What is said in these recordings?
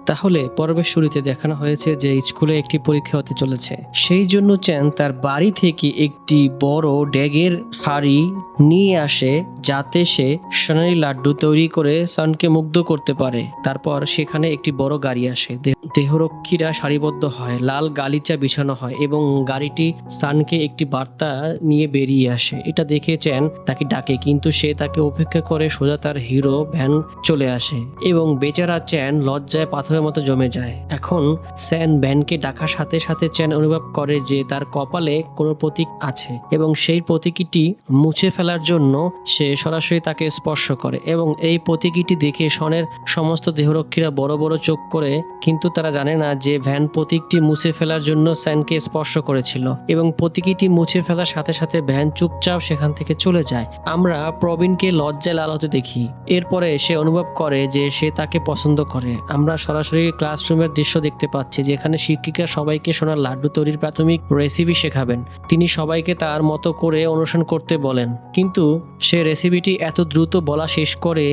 তাহলে পর্বের শুরুতে দেখানো হয়েছে যে স্কুলে একটি পরীক্ষা হতে চলেছে। সেই জন্য চ্যান তার বাড়ি থেকে একটি বড় ড্যাগের হাড়ি নিয়ে আসে যাতে সে সোনালি লাড্ডু তৈরি করে সানকে মুগ্ধ করতে পারে। তারপর সেখানে একটি বড় গাড়ি আসে, দেহরক্ষীরা সারিবদ্ধ হয়, লাল গালিচা বিছানো হয় এবং গাড়িটি সানকে একটি বার্তা নিয়ে বেরিয়ে আসে। এটা দেখে চ্যান তাকে ডাকে কিন্তু সে তাকে উপেক্ষা করে সোজা তার হিরো ভ্যান চলে আসে এবং বেচারা চ্যান লজ্জায় পাথরের মতো জমে যায়। এখন স্যান ভ্যানকে ডাকার সাথে সাথে চ্যান অনুভব করে যে তার কপালে কোনো প্রতীক আছে এবং সেই প্রতীকটি মুছে ফেলার জন্য সে সরাসরি তাকে স্পর্শ করে এবং এই প্রতীকটি দেখে শনের সমস্ত দেহরক্ষীরা বড় বড় চোখ করে, কিন্তু তারা জানে না যে ভ্যান প্রতীকটি মুছে ফেলার জন্য স্যানকে স্পর্শ করেছিল এবং প্রতীকটি মুছে ফেলার সাথে সাথে ভ্যান চুপচাপ সেখান থেকে চলে যায়। আমরা প্রবীণকে লজ্জায় লাল হতে দেখি। এরপরে সে অনুভব করে যে সে তাকে পছন্দ করে। আমরা সরাসরি ক্লাসরুমের দৃশ্য দেখতে পাচ্ছি যেখানে শিক্ষিকা সবাইকে সোনার লাড্ডু তৈরির প্রাথমিক রেসিপি শেখাবেন। তিনি সবাইকে তার মতো করে অনুসরণ করতে বলেন, কিন্তু সে রেসিপিটি এত দ্রুত বলা শেষ করে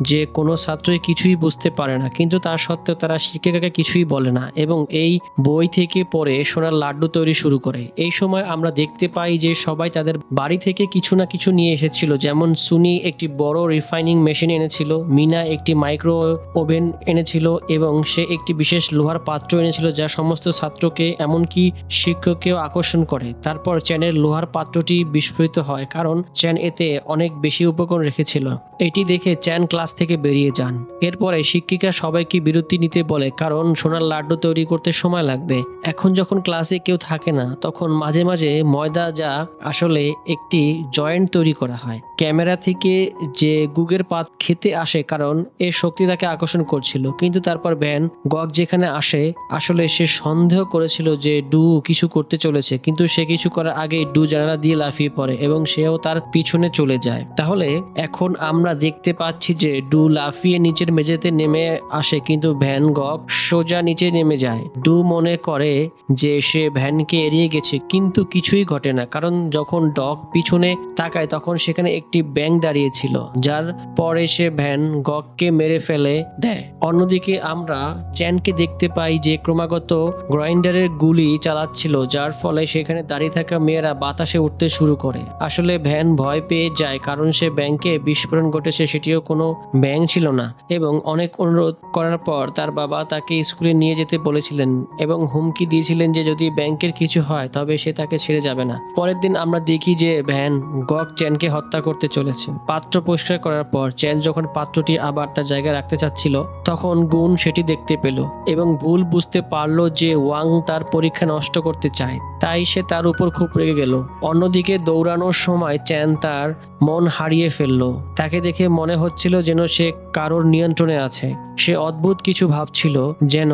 যে কোনো ছাত্রই কিছুই বুঝতে পারে না, কিন্তু তা সত্ত্বেও তারা শিক্ষিকাকে কিছুই বলে না এবং এই বই থেকে পড়ে সোনার লাড্ডু তৈরি শুরু করে। এই সময় আমরা দেখতে পাই যে সবাই তাদের বাড়ি থেকে কিছু না কিছু নিয়ে এসেছিল, যেমন সুনি একটি বড় রিফাইনিং মেশিন এনেছিল, মিনা একটি মাইক্রো ওভেন এনেছিল এবং সে একটি বিশেষ লোহার পাত্র এনেছিল যা সমস্ত ছাত্রকে এমনকি শিক্ষককেও আকর্ষণ করে। তারপর চ্যানের লোহার পাত্রটি বিস্ফোরিত হয় কারণ চ্যান এতে অনেক বেশি উপকরণ রেখেছিল। এটি দেখে চ্যান ক্লাস থেকে বেরিয়ে যান। এরপরে শিক্ষিকা সবাইকে বিরতি নিতে বলে কারণ সোনার লাড্ডু তৈরি করতে সময় লাগবে। এখন যখন ক্লাসে কেউ থাকে না তখন মাঝে মাঝে ময়দা, যা আসলে একটি জয়েন্ট তৈরি করা হয়, ক্যামেরা থেকে যে গুগের পাত খেতে আসে কারণ এর শক্তি তাকে আকর্ষণ করছিল। কিন্তু তারপর ভ্যান গগ যেখানে আসে, আসলে সে সন্দেহ করেছিল যে ডু কিছু করতে চলেছে, কিন্তু সে কিছু করার আগে ডু জানালা দিয়ে লাফিয়ে পড়ে এবং সেও তার পিছনে চলে যায়। তাহলে এখন আমরা দেখতে পাচ্ছি যে ডু লাফিয়ে নিচের মেঝেতে নেমে আসে কিন্তু ভ্যান গগ সোজা নিচে নেমে যায়। ডু মনে করে যে সে ভ্যানকে এড়িয়ে গেছে, কিন্তু কিছুই ঘটে না কারণ যখন ডগ পিছনে তাকায় তখন সেখানে একটি ব্যাঙ দাঁড়িয়েছিল, যার পরে সে ভ্যান গগকে মেরে ফেলে দেয়। অন্যদিকে আমরা চ্যানকে দেখতে পাই যে ক্রমাগত গ্রাইন্ডারের গুলি চালাচ্ছিল, যার ফলে সেখানে দাঁড়িয়ে থাকা মেয়েরা বাতাসে উঠতে শুরু করে। আসলে ভ্যান ভয় পেয়ে যায় কারণ সে ব্যাংকে বিস্ফোরণ ঘটেছে সেটিও কোনো ব্যাঙ ছিল না এবং অনেক অনুরোধ করার পর তার বাবা তাকে স্কুলে নিয়ে যেতে বলেছিলেন এবং হুমকি দিয়েছিলেন যে যদি ব্যাংকের কিছু হয় তবে সে তাকে ছেড়ে যাবে না। পরের দিন আমরা দেখি যে ভ্যান গগ চ্যানকে হত্যা করতে চলেছে। পাত্র পরিষ্কার করার পর চ্যান যখন পাত্রটি আবার তার জায়গায় রাখতে চাচ্ছিল তখন গুন সেটি দেখতে পেল এবং ভুল বুঝতে পারলো যে ওয়াং তার পরীক্ষা নষ্ট করতে চায়, তাই সে তার উপর খুব রেগে গেল। অন্যদিকে দৌড়ানোর সময় চ্যান তার মন হারিয়ে ফেলল। তাকে দেখে মনে হচ্ছিল যেন সে কারোর নিয়ন্ত্রণে আছে। সে অদ্ভুত কিছু ভাবছিল, যেন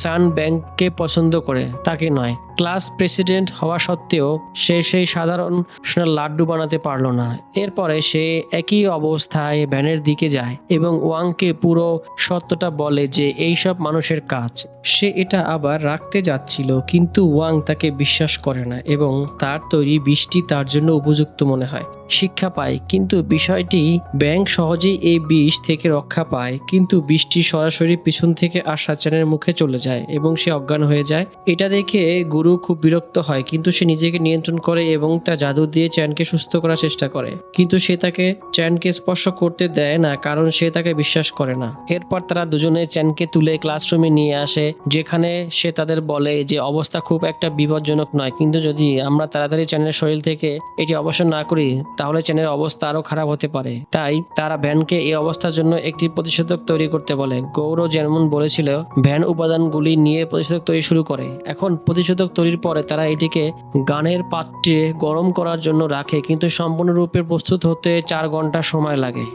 সান ব্যাংককে পছন্দ করে, তাকে নয়। ক্লাস প্রেসিডেন্ট হওয়া সত্ত্বেও সে সেই সাধারণ সোনার লাড্ডু বানাতে পারল না। এরপরে সে একই অবস্থায় ভ্যানের দিকে যায় এবং ওয়াংকে পুরো সত্যটা বলে যে এইসব মানুষের কাজ। সে এটা আবার রাখতে যাচ্ছিল কিন্তু ওয়াং তাকে বিশ্বাস করে না এবং তার তৈরি বিষটি তার জন্য উপযুক্ত মনে হয়। শিক্ষা পায়, কিন্তু বিষয়টি ব্যাংক সহজেই এই বিষ থেকে রক্ষা পায়, কিন্তু বিষটি সরাসরি পিছন থেকে আসা চ্যানের মুখে চলে যায় এবং সে অজ্ঞান হয়ে যায়। এটা দেখে গুরু খুব বিরক্ত হয়, কিন্তু সে নিজেকে নিয়ন্ত্রণ করে এবং তার জাদু দিয়ে চ্যানকে সুস্থ করার চেষ্টা করে, কিন্তু সে তাকে চ্যানকে স্পর্শ করতে দেয় না কারণ সে তাকে বিশ্বাস করে না। এরপর তারা দুজনে চ্যানকে তুলে ক্লাসরুমে নিয়ে আসে যেখানে সে তাদের বলে যে অবস্থা খুব একটা বিপজ্জনক নয়, কিন্তু যদি আমরা তাড়াতাড়ি চ্যানের শরীর থেকে এটি অবসর না করি তাহলে চ্যানের অবস্থা আরো খারাপ হতে পারে। তাই তারা ভ্যানকে এই অবস্থার জন্য একটি প্রতিষেধক তৈরি করতে বলে। গৌরব যেমন বলেছিল, ভ্যান উপাদানগুলি নিয়ে প্রতিষেধক তৈরি শুরু করে। এখন প্রতিষেধক তৈরির পরে তারা এটিকে গানের পাত্রে গরম করার জন্য রাখে, কিন্তু সম্পূর্ণরূপে প্রস্তুত হতে 4 ঘন্টা সময় লাগে।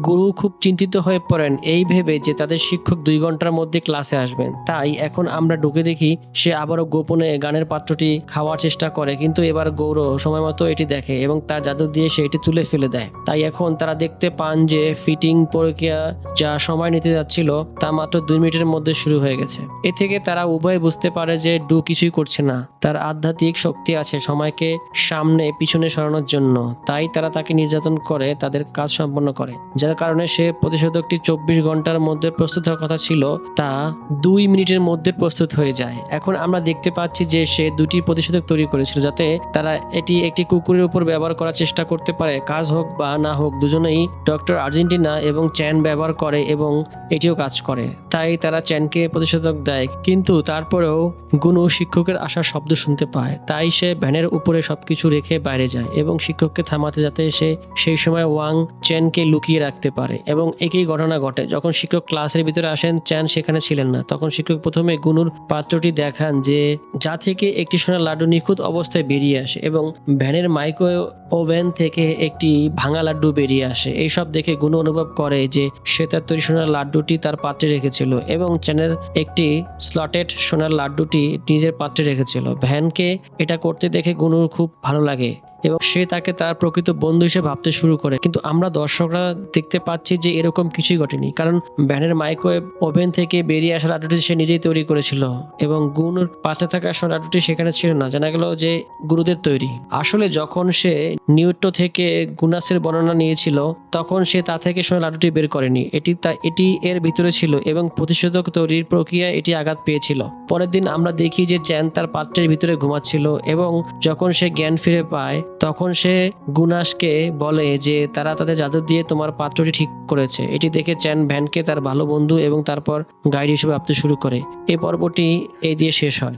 গুরু খুব চিন্তিত হয়ে পড়েন এই ভেবে যে তাদের শিক্ষক 2 ঘন্টার মধ্যে ক্লাসে আসবেন। তাই এখন আমরা ঢুকে দেখি সে আবারও গোপনে গানের পাত্রটি খাওয়ার চেষ্টা করে, কিন্তু এবার গৌরব সময় মতো এটি দেখে এবং তার জাদু দিয়ে সে এটি তুলে ফেলে দেয়। তাই এখন তারা দেখতে পান যে ফিটিং প্রক্রিয়া যা সময় নিতে যাচ্ছিল তা মাত্র 2 মিনিটের মধ্যে শুরু হয়ে গেছে। এ থেকে তারা উভয় বুঝতে পারে যে ডু কিছুই করছে না, তার আধ্যাত্মিক শক্তি আছে সময়কে সামনে পিছনে সরানোর জন্য, তাই তারা তাকে নির্যাতন করে তাদের কাজ সম্পন্ন করে। যার কারণে সে প্রতিষেধকটি 24 ঘন্টার মধ্যে প্রস্তুত হওয়ার কথা ছিল তা 2 মিনিটের মধ্যে প্রস্তুত হয়ে যায়। এখন আমরা দেখতে পাচ্ছি যে সে দুটি প্রতিষেধক তৈরি করেছিল যাতে তারা এটি একটি কুকুরের উপর ব্যবহার করার চেষ্টা করতে পারে। কাজ হোক বা না হোক দুজনেই ডক্টর আর্জেন্টিনা এবং চ্যান ব্যবহার করে এবং এটিও কাজ করে। তাই তারা চ্যানকে প্রতিষেধক দেয়, কিন্তু তারপরেও গুনু শিক্ষকের আসার শব্দ শুনতে পায়। তাই সে ভ্যানের উপরে সবকিছু রেখে বাইরে যায় এবং শিক্ষককে থামাতে যাতে সে সেই সময় ওয়াং চ্যানকে লুকিয়ে রাখতে পারে। এবং একই ঘটনা ঘটে যখন শিক্ষক ক্লাসের ভিতরে আসেন, চ্যান সেখানে ছিলেন না। তখন শিক্ষক প্রথমে গুনুর পাত্রটি দেখান যে যা থেকে একটি সোনার লাড্ডু নিখুঁত অবস্থায় বেরিয়ে আসে এবং ভ্যানের মাইক্রো ওভেন থেকে একটি ভাঙা লাড্ডু বেরিয়ে আসে। এইসব দেখে গুনু অনুভব করে যে সে তার তৈরি সোনার লাড্ডুটি তার পাত্রে রেখেছিল এবং চ্যানের একটি স্লটেড সোনার লাড্ডুটি নিজের পাত্রে রেখেছিল। ভ্যানকে এটা করতে দেখে গুনুর খুব ভালো লাগে এবং সে তাকে তার প্রকৃত বন্ধু হিসেবে ভাবতে শুরু করে। কিন্তু আমরা দর্শকরা দেখতে পাচ্ছি যে এরকম কিছুই ঘটেনি, কারণ ভ্যানের মাইক্রোওয়েভ ওভেন থেকে বেরিয়ে আসা লাড্ডুটি সে নিজেই তৈরি করেছিল এবং গুনুর পাত্রে থাকা লাড্ডুটি সেখানে ছিল না। জানা গেল যে গুরুদের তৈরি। আসলে যখন সে নিউটো থেকে গুনাসের বর্ণনা নিয়েছিল তখন সে তা থেকে সোনার লাড্ডুটি বের করেনি। এটি এর ভিতরে ছিল এবং প্রতিষেধক তৈরির প্রক্রিয়ায় এটি আঘাত পেয়েছিল। পরের দিন আমরা দেখি যে চ্যান তার পাত্রের ভিতরে ঘুমাচ্ছিল এবং যখন সে জ্ঞান ফিরে পায় তখন সে গুনাসকে বলে যে তারা তাদের জাদু দিয়ে তোমার পাত্রটি ঠিক করেছে। এটি দেখে চ্যান ভ্যানকে তার ভালো বন্ধু এবং তারপর গাইড হিসেবে ভাবতে শুরু করে। এই পর্বটি এই দিয়ে শেষ হয়।